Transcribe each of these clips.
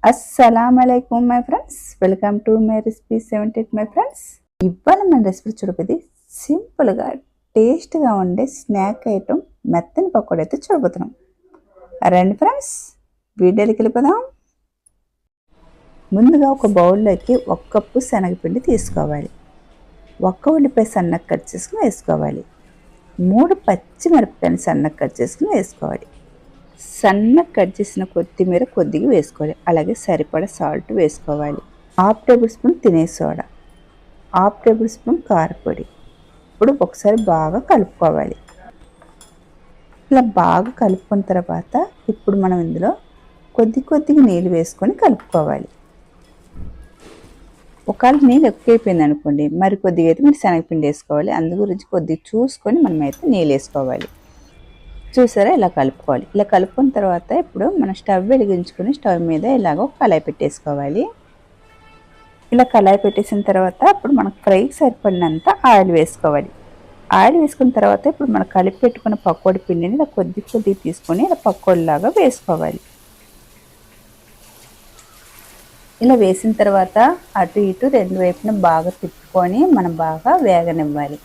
అస్సలాముఅలైకుం my friends, welcome to my recipe 78 my friends. ఇవాళ మన recipe చూడబోది సింపుల్గా టేస్ట్గా ఉండే స్నాక్ ఐటమ్ మెత్తని పకోడీ అయితే చూడబోతున్నాం. రండి ఫ్రెండ్స్, వీడియోకి వెళ్ళిపోదాం. ముందుగా ఒక బౌల్లోకి 1 కప్పు శనగపిండి తీసుకోవాలి. 1 ఉల్లిపాయ సన్నగా కట్ చేసుకుని వేసుకోవాలి. 3 పచ్చిమిరపకాయలు సన్నగా కట్ చేసుకుని వేసుకోవాలి. సన్నగా కట్ చేసిన కొత్తిమీర కొద్దిగా వేసుకోవాలి. అలాగే సరిపడా సాల్ట్ వేసుకోవాలి. 1/2 టేబుల్ స్పూన్ తినే సోడా, 1/2 టేబుల్ స్పూన్ కారపొడి. ఇప్పుడు ఒకసారి బాగా కలుపుకోవాలి. ఇలా బాగా కలుపుకున్న తర్వాత ఇప్పుడు మనం ఇందులో కొద్దిగా నీళ్ళు వేసుకొని కలుపుకోవాలి. ఒకవేళ నీళ్ళు ఎక్కువైపోయింది అనుకోండి, మరి కొద్దిగా అయితే మీరు శనగపిండి వేసుకోవాలి. అందు గురించి కొద్దిగా చూసుకొని మనమైతే నీళ్ళు వేసుకోవాలి. చూసారా, ఇలా కలుపుకోవాలి. ఇలా కలుపుకున్న తర్వాత ఇప్పుడు మనం స్టవ్ వెలిగించుకొని స్టవ్ మీద ఇలాగ కళాయి పెట్టేసుకోవాలి. ఇలా కళాయి పెట్టేసిన తర్వాత ఇప్పుడు మనకు ఫ్రైకి సరిపడినంత ఆయిల్ వేసుకోవాలి. ఆయిల్ వేసుకున్న తర్వాత ఇప్పుడు మనం కలిపి పెట్టుకున్న పకోడీ పిండిని ఇలా కొద్దిగా తీసుకొని ఇలా పకోడీలాగా వేసుకోవాలి. ఇలా వేసిన తర్వాత అటు ఇటు రెండు వైపున బాగా తిప్పుకొని మనం బాగా వేగనివ్వాలి.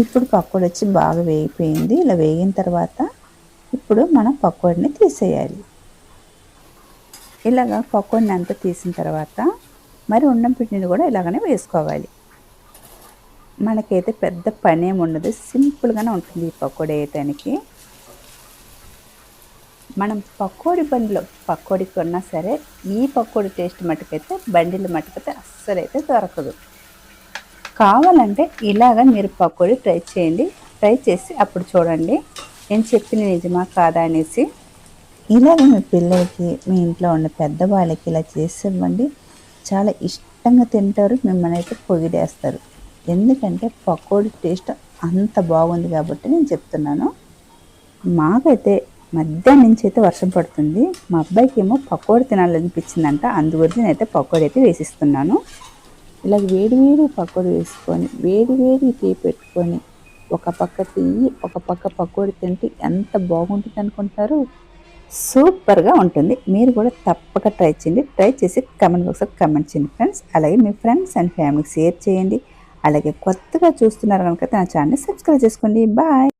ఇప్పుడు పకోడీ వచ్చి బాగా వేగిపోయింది. ఇలా వేగిన తర్వాత ఇప్పుడు మనం పకోడీని తీసేయాలి. ఇలాగ పకోడీని అంతా తీసిన తర్వాత మరి ఉండం పిండిని కూడా ఇలాగనే వేసుకోవాలి. మనకైతే పెద్ద పని ఏమి ఉండదు, సింపుల్గానే ఉంటుంది ఈ పకోడీ వేయటానికి. మనం పకోడీ బండిలో పకోడీ కొన్నా సరే ఈ పకోడీ టేస్ట్ మటుకైతే బండిల మటుకైతే అస్సలైతే దొరకదు. కావాలంటే ఇలాగ మీరు పకోడీ ట్రై చేయండి. ట్రై చేసి అప్పుడు చూడండి నేను చెప్పిన నిజమా కాదా అనేసి. ఇలాగ మీ పిల్లలకి, మీ ఇంట్లో ఉన్న పెద్దవాళ్ళకి ఇలా చేసి ఇవ్వండి. చాలా ఇష్టంగా తింటారు, మిమ్మల్ని అయితే పొగిడేస్తారు. ఎందుకంటే పకోడీ టేస్ట్ అంత బాగుంది కాబట్టి నేను చెప్తున్నాను. మాకైతే మధ్యాహ్నం నుంచి అయితే వర్షం పడుతుంది. మా అబ్బాయికి ఏమో పకోడీ తినాలనిపించిందంట, అందుగురించి నేనైతే పకోడీ అయితే వేసిస్తున్నాను. ఇలా వేడి పకోడీ వేసుకొని వేడి టీ పెట్టుకొని ఒక పక్క టీ ఒక పక్క పకోడీ తింటే ఎంత బాగుంటుంది అనుకుంటారు. సూపర్గా ఉంటుంది. మీరు కూడా తప్పక ట్రై చేయండి. ట్రై చేసి కమెంట్ బాక్స్లో కమెంట్ చేయండి ఫ్రెండ్స్. అలాగే మీ ఫ్రెండ్స్ అండ్ ఫ్యామిలీకి షేర్ చేయండి. అలాగే కొత్తగా చూస్తున్నారు కనుక నా ఛానల్ని సబ్స్క్రైబ్ చేసుకోండి. బాయ్.